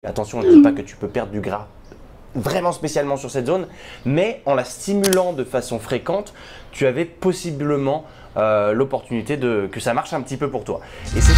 Attention, je ne dis pas que tu peux perdre du gras vraiment spécialement sur cette zone, mais en la stimulant de façon fréquente, tu avais possiblement l'opportunité que ça marche un petit peu pour toi. Et c'est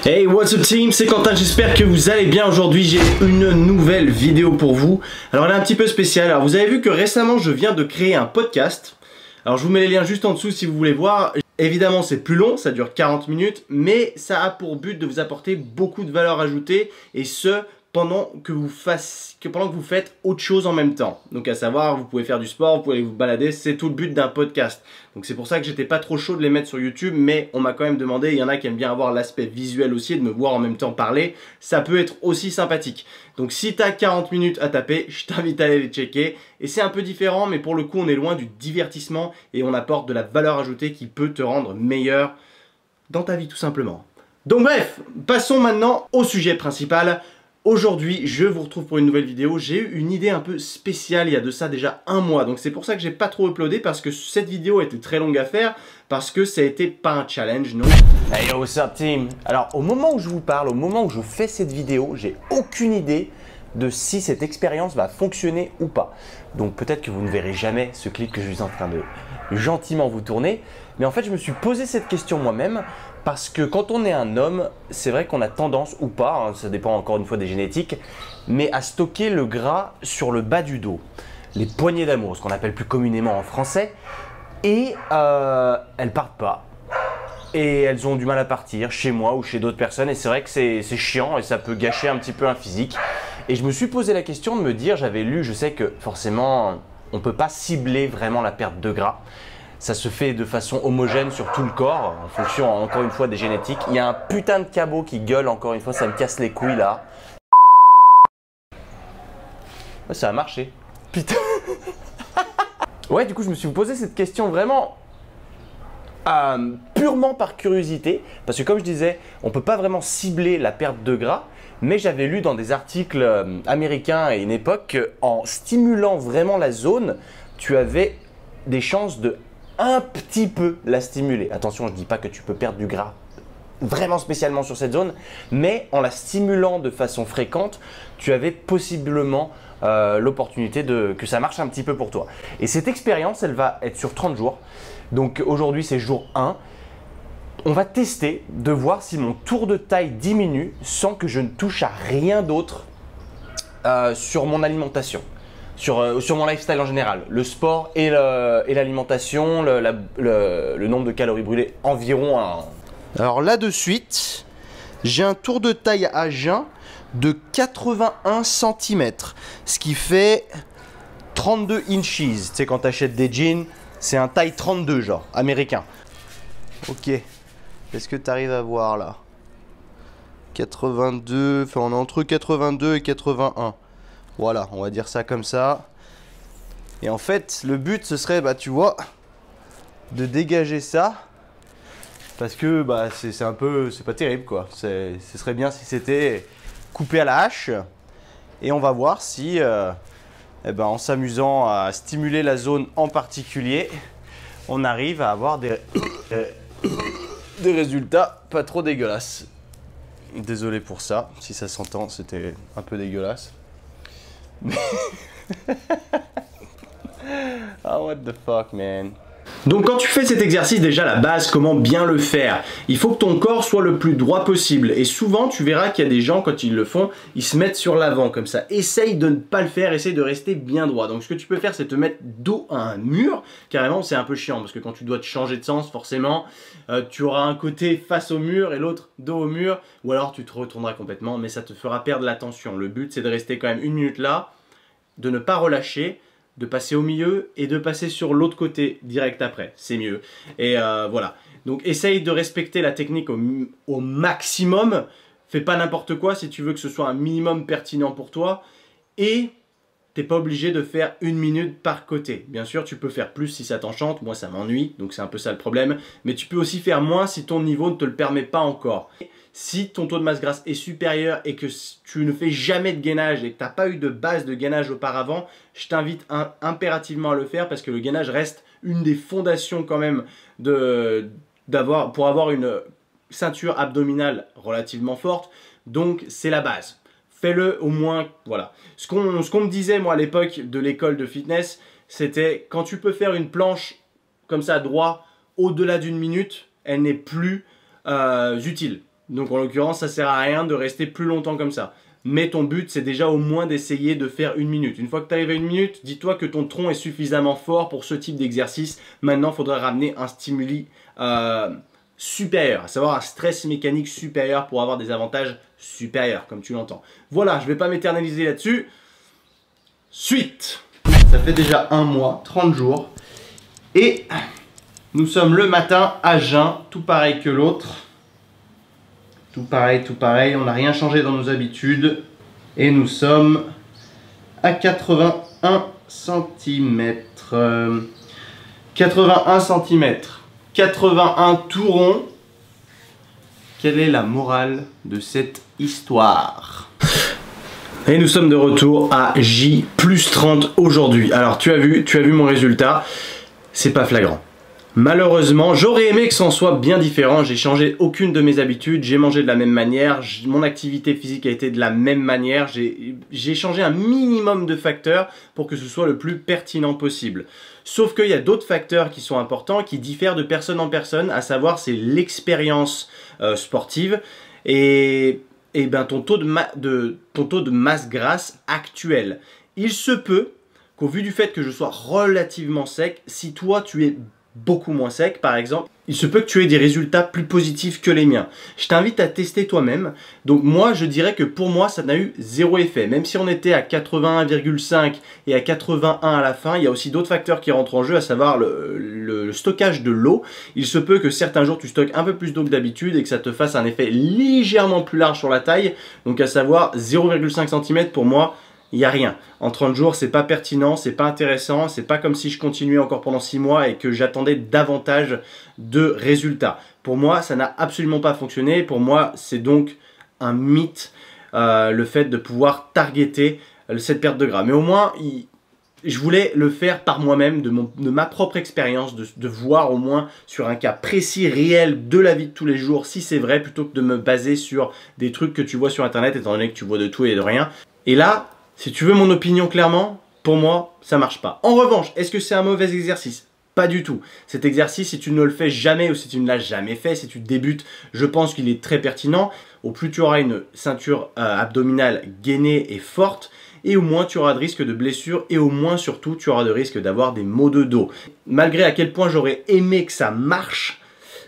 Hey, what's up team, c'est Quentin, j'espère que vous allez bien. Aujourd'hui j'ai une nouvelle vidéo pour vous. Alors elle est un petit peu spéciale. Alors vous avez vu que récemment je viens de créer un podcast. Alors je vous mets les liens juste en dessous si vous voulez voir. Évidemment c'est plus long, ça dure 40 minutes, mais ça a pour but de vous apporter beaucoup de valeur ajoutée, et ce pendant que vous faites autre chose en même temps. Donc à savoir, vous pouvez faire du sport, vous pouvez aller vous balader, c'est tout le but d'un podcast. Donc c'est pour ça que j'étais pas trop chaud de les mettre sur YouTube, mais on m'a quand même demandé, il y en a qui aiment bien avoir l'aspect visuel aussi, de me voir en même temps parler, ça peut être aussi sympathique. Donc si tu as 40 minutes à taper, je t'invite à aller les checker. Et c'est un peu différent, mais pour le coup on est loin du divertissement et on apporte de la valeur ajoutée qui peut te rendre meilleur dans ta vie tout simplement. Donc bref, passons maintenant au sujet principal. Aujourd'hui, je vous retrouve pour une nouvelle vidéo. J'ai eu une idée un peu spéciale il y a de ça déjà un mois. Donc c'est pour ça que j'ai pas trop uploadé, parce que cette vidéo était très longue à faire, parce que ça a été pas un challenge, non. Hey yo, what's up team? Alors au moment où je vous parle, au moment où je fais cette vidéo, j'ai aucune idée de si cette expérience va fonctionner ou pas. Donc peut-être que vous ne verrez jamais ce clip que je suis en train de gentiment vous tourner. Mais en fait, je me suis posé cette question moi-même. Parce que quand on est un homme, c'est vrai qu'on a tendance, ou pas, hein, ça dépend encore une fois des génétiques, mais à stocker le gras sur le bas du dos. Les poignées d'amour, ce qu'on appelle plus communément en français, et elles partent pas. Et elles ont du mal à partir, chez moi ou chez d'autres personnes, et c'est vrai que c'est chiant et ça peut gâcher un petit peu un physique. Et je me suis posé la question de me dire, j'avais lu, je sais que forcément, on ne peut pas cibler vraiment la perte de gras. Ça se fait de façon homogène sur tout le corps, en fonction encore une fois des génétiques. Il y a un putain de cabot qui gueule, encore une fois, ça me casse les couilles là. Ouais, ça a marché. Putain. Ouais, du coup, je me suis posé cette question vraiment purement par curiosité. Parce que comme je disais, on ne peut pas vraiment cibler la perte de gras. Mais j'avais lu dans des articles américains à une époque qu'en stimulant vraiment la zone, tu avais des chances de un petit peu la stimuler. Attention, je ne dis pas que tu peux perdre du gras vraiment spécialement sur cette zone, mais en la stimulant de façon fréquente, tu avais possiblement l'opportunité que ça marche un petit peu pour toi. Et cette expérience, elle va être sur 30 jours. Donc aujourd'hui, c'est jour 1. On va tester de voir si mon tour de taille diminue sans que je ne touche à rien d'autre sur mon alimentation. Sur mon lifestyle en général, le sport et l'alimentation, le nombre de calories brûlées environ. Alors là de suite, j'ai un tour de taille à jeun de 81 cm, ce qui fait 32 inches. Tu sais, quand tu achètes des jeans, c'est un taille 32 genre, américain. Ok, est-ce que tu arrives à voir là? 82, enfin on est entre 82 et 81. Voilà, on va dire ça comme ça. Et en fait, le but, ce serait, bah, tu vois, de dégager ça. Parce que bah, c'est un peu, c'est pas terrible quoi. Ce serait bien si c'était coupé à la hache. Et on va voir si, eh ben, en s'amusant à stimuler la zone en particulier, on arrive à avoir des résultats pas trop dégueulasses. Désolé pour ça, si ça s'entend, c'était un peu dégueulasse. Oh, what the fuck, man. Donc quand tu fais cet exercice, déjà la base, comment bien le faire? Il faut que ton corps soit le plus droit possible. Et souvent, tu verras qu'il y a des gens, quand ils le font, ils se mettent sur l'avant comme ça. Essaye de ne pas le faire, essaye de rester bien droit. Donc ce que tu peux faire, c'est te mettre dos à un mur. Carrément, c'est un peu chiant, parce que quand tu dois te changer de sens, forcément, tu auras un côté face au mur et l'autre dos au mur. Ou alors tu te retourneras complètement, mais ça te fera perdre l'attention. Le but, c'est de rester quand même 1 minute là, de ne pas relâcher, de passer au milieu et de passer sur l'autre côté direct après, c'est mieux. Et voilà, donc essaye de respecter la technique au maximum, fais pas n'importe quoi si tu veux que ce soit un minimum pertinent pour toi, et t'es pas obligé de faire 1 minute par côté. Bien sûr, tu peux faire plus si ça t'enchante, moi ça m'ennuie, donc c'est un peu ça le problème, mais tu peux aussi faire moins si ton niveau ne te le permet pas encore. Si ton taux de masse grasse est supérieur et que tu ne fais jamais de gainage et que tu n'as pas eu de base de gainage auparavant, je t'invite impérativement à le faire, parce que le gainage reste une des fondations quand même pour avoir une ceinture abdominale relativement forte, donc c'est la base. Fais-le au moins, voilà. Ce qu'on me disait moi à l'époque de l'école de fitness, c'était quand tu peux faire une planche comme ça droit au-delà d'une minute, elle n'est plus utile. Donc en l'occurrence, ça sert à rien de rester plus longtemps comme ça. Mais ton but, c'est déjà au moins d'essayer de faire une minute. Une fois que tu arrives à une minute, dis-toi que ton tronc est suffisamment fort pour ce type d'exercice. Maintenant, il faudrait ramener un stimuli supérieur, à savoir un stress mécanique supérieur pour avoir des avantages supérieurs, comme tu l'entends. Voilà, je ne vais pas m'éternaliser là-dessus. Suite. Ça fait déjà 1 mois, 30 jours. Et nous sommes le matin à jeun, tout pareil que l'autre. Tout pareil, on n'a rien changé dans nos habitudes. Et nous sommes à 81 cm. 81 cm. 81 tout rond. Quelle est la morale de cette histoire? Et nous sommes de retour à J plus 30 aujourd'hui. Alors tu as vu mon résultat. C'est pas flagrant. Malheureusement, j'aurais aimé que ça en soit bien différent. J'ai changé aucune de mes habitudes, j'ai mangé de la même manière, mon activité physique a été de la même manière, j'ai changé un minimum de facteurs pour que ce soit le plus pertinent possible. Sauf qu'il y a d'autres facteurs qui sont importants, qui diffèrent de personne en personne, à savoir c'est l'expérience sportive et ben, ton taux de masse grasse actuel. Il se peut qu'au vu du fait que je sois relativement sec, si toi tu es beaucoup moins sec par exemple, il se peut que tu aies des résultats plus positifs que les miens. Je t'invite à tester toi-même. Donc moi je dirais que pour moi ça n'a eu 0 effet. Même si on était à 81,5 et à 81 à la fin, il y a aussi d'autres facteurs qui rentrent en jeu, à savoir le stockage de l'eau. Il se peut que certains jours tu stockes un peu plus d'eau que d'habitude et que ça te fasse un effet légèrement plus large sur la taille. Donc à savoir 0,5 cm pour moi, il n'y a rien. En 30 jours, c'est pas pertinent, c'est pas intéressant, c'est pas comme si je continuais encore pendant 6 mois et que j'attendais davantage de résultats. Pour moi, ça n'a absolument pas fonctionné. Pour moi, c'est donc un mythe le fait de pouvoir targeter cette perte de gras. Mais au moins, je voulais le faire par moi-même, de ma propre expérience, de voir au moins sur un cas précis, réel de la vie de tous les jours, si c'est vrai, plutôt que de me baser sur des trucs que tu vois sur internet, étant donné que tu vois de tout et de rien. Et là, si tu veux mon opinion clairement, pour moi, ça marche pas. En revanche, est-ce que c'est un mauvais exercice? Pas du tout. Cet exercice, si tu ne le fais jamais ou si tu ne l'as jamais fait, si tu débutes, je pense qu'il est très pertinent. Au plus tu auras une ceinture abdominale gainée et forte, et au moins tu auras de risque de blessure, et au moins surtout tu auras de risque d'avoir des maux de dos. Malgré à quel point j'aurais aimé que ça marche,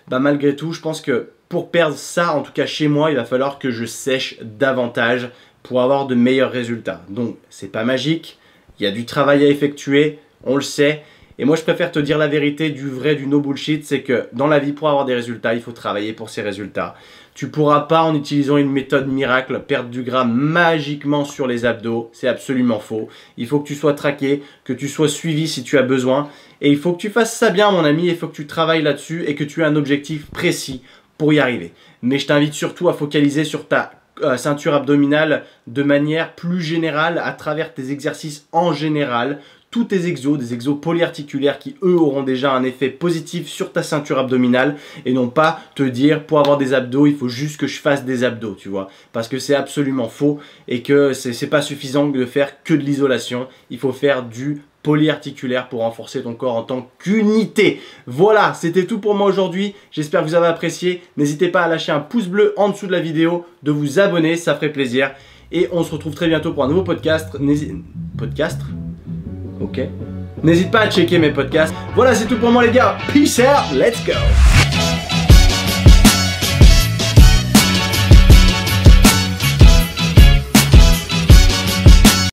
bah malgré tout, je pense que pour perdre ça, en tout cas chez moi, il va falloir que je sèche davantage pour avoir de meilleurs résultats. Donc c'est pas magique, il y a du travail à effectuer, on le sait. Et moi je préfère te dire la vérité, du vrai, du no bullshit, c'est que dans la vie pour avoir des résultats, il faut travailler pour ces résultats. Tu pourras pas en utilisant une méthode miracle perdre du gras magiquement sur les abdos, c'est absolument faux. Il faut que tu sois traqué, que tu sois suivi si tu as besoin. Et il faut que tu fasses ça bien mon ami, il faut que tu travailles là-dessus et que tu aies un objectif précis pour y arriver. Mais je t'invite surtout à focaliser sur ta ceinture abdominale de manière plus générale à travers tes exercices en général, tous tes exos, des exos polyarticulaires qui eux auront déjà un effet positif sur ta ceinture abdominale et non pas te dire pour avoir des abdos il faut juste que je fasse des abdos, tu vois, parce que c'est absolument faux et que c'est pas suffisant de faire que de l'isolation, il faut faire du polyarticulaire pour renforcer ton corps en tant qu'unité. Voilà, c'était tout pour moi aujourd'hui. J'espère que vous avez apprécié. N'hésitez pas à lâcher un pouce bleu en dessous de la vidéo, de vous abonner, ça ferait plaisir. Et on se retrouve très bientôt pour un nouveau podcast. Ok. N'hésite pas à checker mes podcasts. Voilà, c'est tout pour moi les gars. Peace out, let's go.